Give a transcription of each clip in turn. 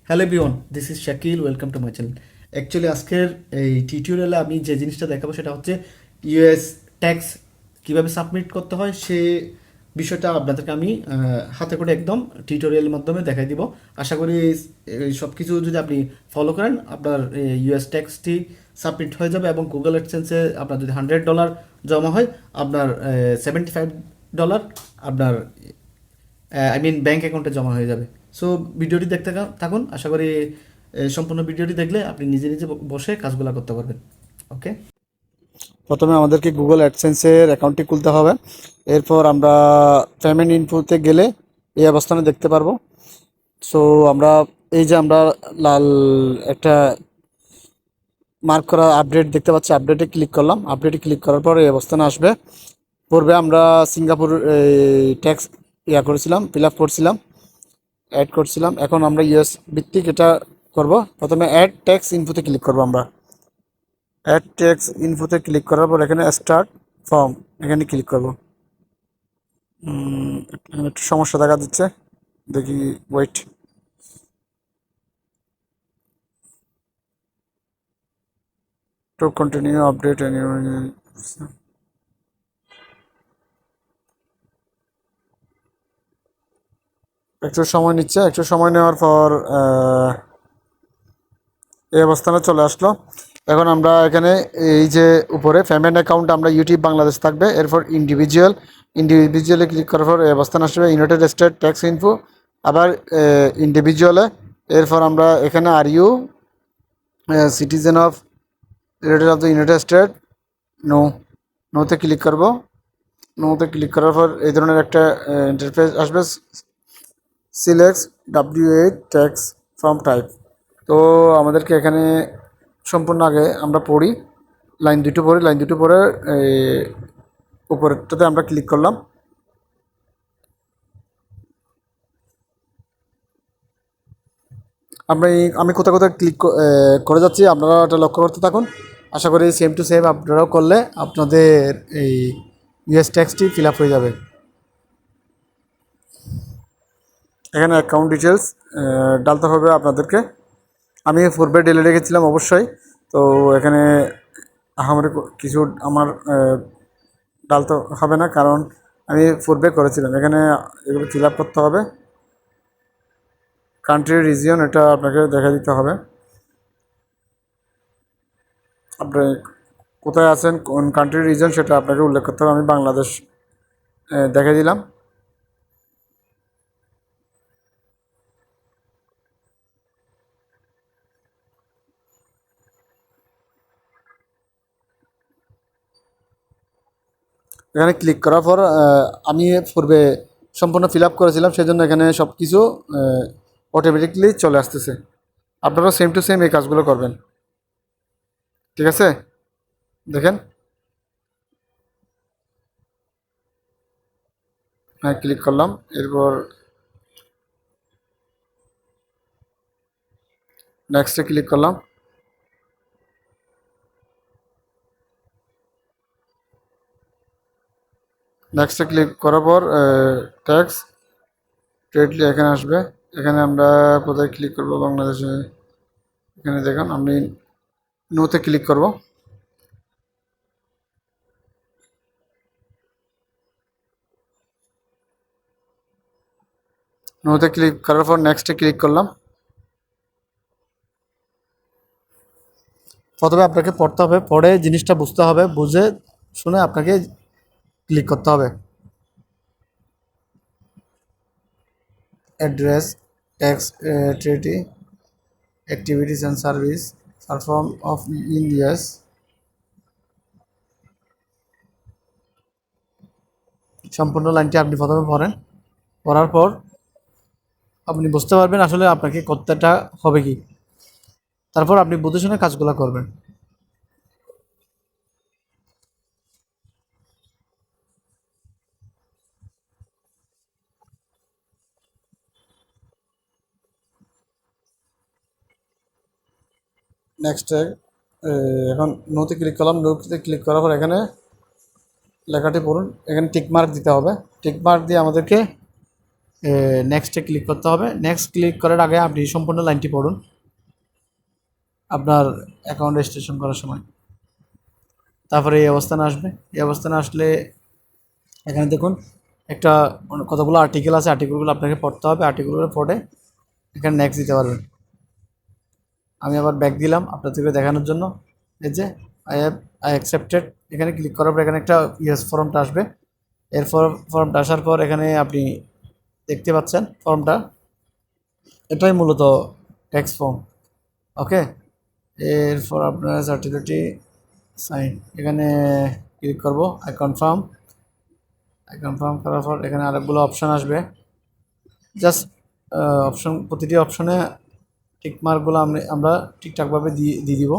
Hello everyone, this is Shakil. Welcome to my channel. Actually আজকের এই টিউটোরিয়ালে আমি যে জিনিসটা দেখাবো সেটা হচ্ছে ইউএস ট্যাক্স কীভাবে সাবমিট করতে হয় সে বিষয়টা আপনাদেরকে আমি হাতে করে একদম টিউটোরিয়ালের মাধ্যমে দেখাই দিব। আশা করি সব কিছু যদি আপনি ফলো করেন আপনার ইউএস ট্যাক্সটি সাবমিট হয়ে যাবে এবং গুগল অ্যাডসেন্সে আপনার যদি $100 জমা হয় আপনার $75 আপনার ব্যাংক অ্যাকাউন্টে জমা হয়ে যাবে। সো ভিডিওটি দেখতে থাকুন। আশা করি সম্পূর্ণ ভিডিওটি দেখলে আপনি নিজে নিজে বসে কাজগুলো করতে পারবেন। ওকে, প্রথমে আমাদেরকে গুগল অ্যাডসেন্সের অ্যাকাউন্টটি খুলতে হবে। এরপর আমরা পেমেন্ট ইনফোতে গেলে এই অবস্থানে দেখতে পারবো। সো আমরা এই যে আমরা লাল একটা মার্ক করা আপডেট দেখতে পাচ্ছি, আপডেটে ক্লিক করলাম। আপডেটে ক্লিক করার পর এই অবস্থানে আসবে। পূর্বে আমরা সিঙ্গাপুর ট্যাক্স করেছিলাম, ফিল আপ করছিলাম, অ্যাড করছিলাম। এখন আমরা ইউএস ভিত্তিক এটা করব। প্রথমে অ্যাড ট্যাক্স ইনফোতে ক্লিক করব। আমরা অ্যাড ট্যাক্স ইনফোতে ক্লিক করার পর এখানে স্টার্ট ফর্ম এখানে ক্লিক করব। এখানে একটু সমস্যা দেখা দিচ্ছে, দেখি, ওয়েট। টু কন্টিনিউ আপডেট একটু সময় নিচ্ছে। একটু সময় নেওয়ার পর এই অবস্থানে চলে আসলো। এখন আমরা এখানে এই যে উপরে পেমেন্ট অ্যাকাউন্ট আমরা ইউটিউব বাংলাদেশ থাকবে। এরপর ইন্ডিভিজুয়ালে ক্লিক করার পর এই অবস্থান আসবে ইউনাইটেড স্টেট ট্যাক্স ইনফো, আবার ইন্ডিভিজুয়ালে। এরপর আমরা এখানে are you citizen of the United State, no, নোতে ক্লিক করব। নোতে ক্লিক করার পর এই ধরনের একটা ইন্টারফেস আসবে, select W8 tax form type. তো আমাদেরকে এখানে সম্পূর্ণ আগে আমরা পড়ি, লাইন দুটো পরে উপরেরটাতে আমরা ক্লিক করলাম। আমি কোথাও কোথাও ক্লিক করে যাচ্ছি, আপনারা এটা লক্ষ্য করতে থাকুন। আশা করি সেম টু সেম আপনারাও করলে আপনাদের এই ইউএস ট্যাক্সটি ফিল আপ হয়ে যাবে। এখানে অ্যাকাউন্ট ডিটেলস ডালতে হবে আপনাদেরকে। আমি পূর্বে ডেলে রেখেছিলাম অবশ্যই, তো এখানে আমার কিছু আমার ডালতে হবে না, কারণ আমি পূর্বে করেছিলাম। এখানে এগুলো ফিল আপ করতে হবে। কান্ট্রি রিজিয়ন এটা আপনাকে দেখা দিতে হবে, আপনি কোথায় আছেন, কোন কান্ট্রি রিজন সেটা আপনাকে উল্লেখ করতে হবে। আমি বাংলাদেশ দেখে দিলাম। এখানে ক্লিক করার পর আমি পূর্বে সম্পূর্ণ ফিল আপ করেছিলাম, সেজন্য এখানে সব কিছু অটোমেটিকলি চলে আসতেছে। আপনারাও সেম টু সেম এই কাজগুলো করবেন, ঠিক আছে? দেখেন, হ্যাঁ, ক্লিক করলাম। এরপর নেক্সটে ক্লিক করলাম। নেক্সটে ক্লিক করার পর ট্যাক্স ট্রেডলি এখানে আসবে। এখানে আমরা কোথায় ক্লিক করব, বাংলাদেশে। এখানে দেখুন, আমি নোতে ক্লিক করব। নোতে ক্লিক করার পর নেক্সটে ক্লিক করলাম। প্রথমে আপনাকে পড়তে হবে, পড়ে জিনিসটা বুঝতে হবে, বুঝে শুনে আপনাকে ক্লিক করতে হবে। Address, tax ট্রেটি, activities and service, perform of in US. সম্পূর্ণ লাইনটি আপনি প্রথমে পড়েন। পড়ার পর আপনি বুঝতে পারবেন আসলে আপনাকে করতেটা হবে কি। তারপর আপনি বুঝে শুনে কাজগুলো করবেন। নেক্সটে এখন নোতে ক্লিক করলাম। নোতে ক্লিক করার পর এখানে লেখাটি পড়ুন। এখানে টিক মার্ক দিতে হবে। টিক মার্ক দিয়ে আমাদেরকে নেক্সটে ক্লিক করতে হবে। নেক্সট ক্লিক করার আগে আপনি সম্পূর্ণ লাইনটি পড়ুন আপনার অ্যাকাউন্ট রেজিস্ট্রেশন করার সময়। তারপরে এই অবস্থানে আসবে। এই অবস্থানে আসলে এখানে দেখুন একটা কতগুলো আর্টিকেল আছে, আর্টিকেলগুলো আপনাকে পড়তে হবে। আর্টিকেলগুলো পড়ে এখানে নেক্সট দিতে পারবেন। আমি আবার ব্যাক দিলাম আপনাদেরকে দেখানোর জন্য। এই যে আই অ্যাকসেপ্টেড, এখানে ক্লিক করার পর এখানে একটা ইয়েস ফর্মটা আসবে। এর ফর্মটা আসার পর এখানে আপনি দেখতে পাচ্ছেন ফর্মটা, এটাই মূলত ট্যাক্স ফর্ম। ওকে, এরপর আপনার সার্টিফিকেটটি সাইন, এখানে ক্লিক করব। আই কনফার্ম করার পর এখানে আরেকগুলো অপশান আসবে। জাস্ট অপশন, প্রতিটি অপশনে টিক মার্কগুলো আমরা ঠিকঠাকভাবে দিয়ে দিব।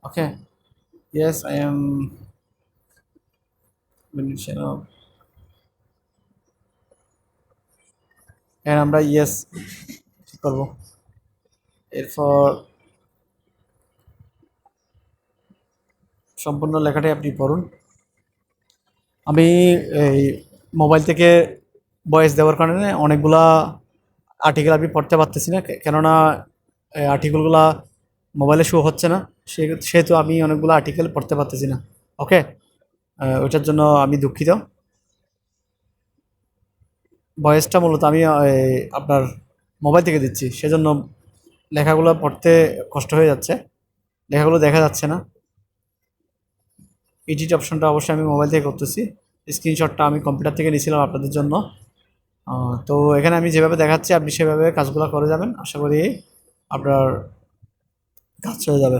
Okay, yes I am beneficiary of, এখানে আমরা ইয়েস করব। এরপর সম্পূর্ণ লেখাটাই আপনি পড়ুন। আমি এই মোবাইল থেকে ভয়েস দেওয়ার কারণে অনেকগুলা আর্টিকেল আমি পড়তে পারতেছি না, কেননা আর্টিকেলগুলা মোবাইলে শো হচ্ছে না, সেহেতু আমি অনেকগুলো আর্টিকেল পড়তে পারতেছি না। ওকে, ওইটার জন্য আমি দুঃখিত। ভয়েসটা মূলত আমি আপনার মোবাইল থেকে দিচ্ছি, সেজন্য লেখাগুলো পড়তে কষ্ট হয়ে যাচ্ছে, লেখাগুলো দেখা যাচ্ছে না। এডিট অপশনটা অবশ্যই আমি মোবাইল থেকে করতেছি, স্ক্রিনশটটা আমি কম্পিউটার থেকে নিয়েছিলাম আপনাদের জন্য। তো এখানে আমি যেভাবে দেখাচ্ছি আপনি সেভাবে কাজগুলো করে যাবেন, আশা করি আপনার কাজ হয়ে যাবে।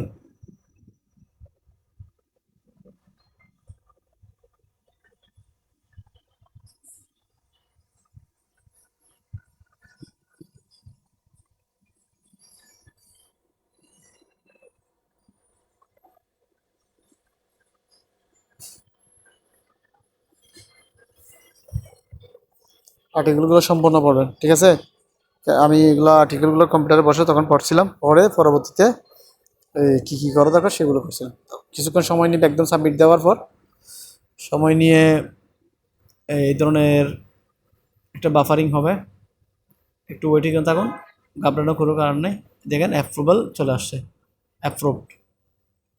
আর্টিকেলগুলো সম্পূর্ণ পড়বেন, ঠিক আছে? আমি এগুলো আর্টিকেলগুলো কম্পিউটারে বসে তখন পড়ছিলাম, পরে পরবর্তীতে কী কী করা দরকার সেগুলো করছিলাম। কিছুক্ষণ সময় নিয়ে একদম সাবমিট দেওয়ার পর সময় নিয়ে এই ধরনের একটা বাফারিং হবে, একটু ওয়েটিংয়ে থাকুন, ঘাবড়ানোর কোনো কারণ নেই। দেখেন অ্যাপ্রুভাল চলে আসছে, অ্যাপ্রুভড,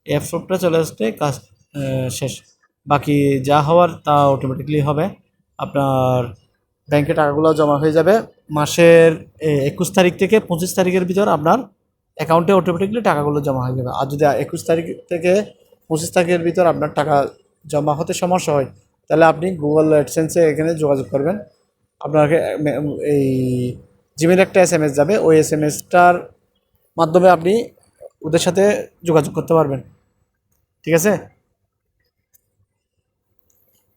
এই অ্যাপ্রুভটা চলে আসতে কাজ শেষ। বাকি যা হওয়ার তা অটোমেটিকলি হবে। আপনার ব্যাংকে টাকাগুলো জমা হয়ে যাবে মাসের 21 তারিখ থেকে 25 তারিখের ভিতর আপনার অ্যাকাউন্টে অটোমেটিকলি টাকাগুলো জমা হয়ে যাবে। আর যদি 21 তারিখ থেকে 25 তারিখের ভিতর আপনার টাকা জমা হতে সমস্যা হয়, তাহলে আপনি গুগল অ্যাডসেন্সে এখানে যোগাযোগ করবেন। আপনাকে এই জিমেলে একটা SMS যাবে, ওই SMSটার মাধ্যমে আপনি ওদের সাথে যোগাযোগ করতে পারবেন, ঠিক আছে?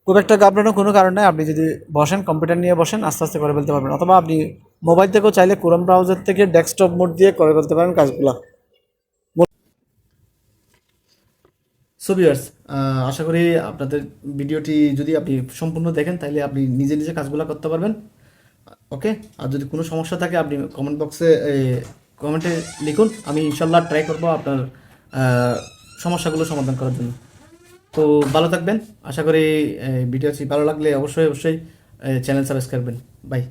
খুব একটা ঘাবড়ানোর কোনো কারণ নেই, আপনি যদি বসেন, কম্পিউটার নিয়ে বসেন, আস্তে আস্তে করে ফেলতে পারবেন। অথবা আপনি মোবাইল থেকেও চাইলে ক্রোম ব্রাউজার থেকে ডেস্কটপ মোড দিয়ে করে ফেলতে পারেন কাজগুলো। সো ভিউয়ার্স, আশা করি আপনাদের ভিডিওটি যদি আপনি সম্পূর্ণ দেখেন তাহলে আপনি নিজে নিজে কাজগুলো করতে পারবেন। ওকে, আর যদি কোনো সমস্যা থাকে আপনি কমেন্ট বক্সে কমেন্টে লিখুন, আমি ইনশাল্লাহ ট্রাই করব আপনার সমস্যাগুলো সমাধান করার জন্য। তো ভালো থাকবেন, আশা করি ভিডিওটি ভালো লাগলে অবশ্যই চ্যানেল সাবস্ক্রাইব করবেন। বাই।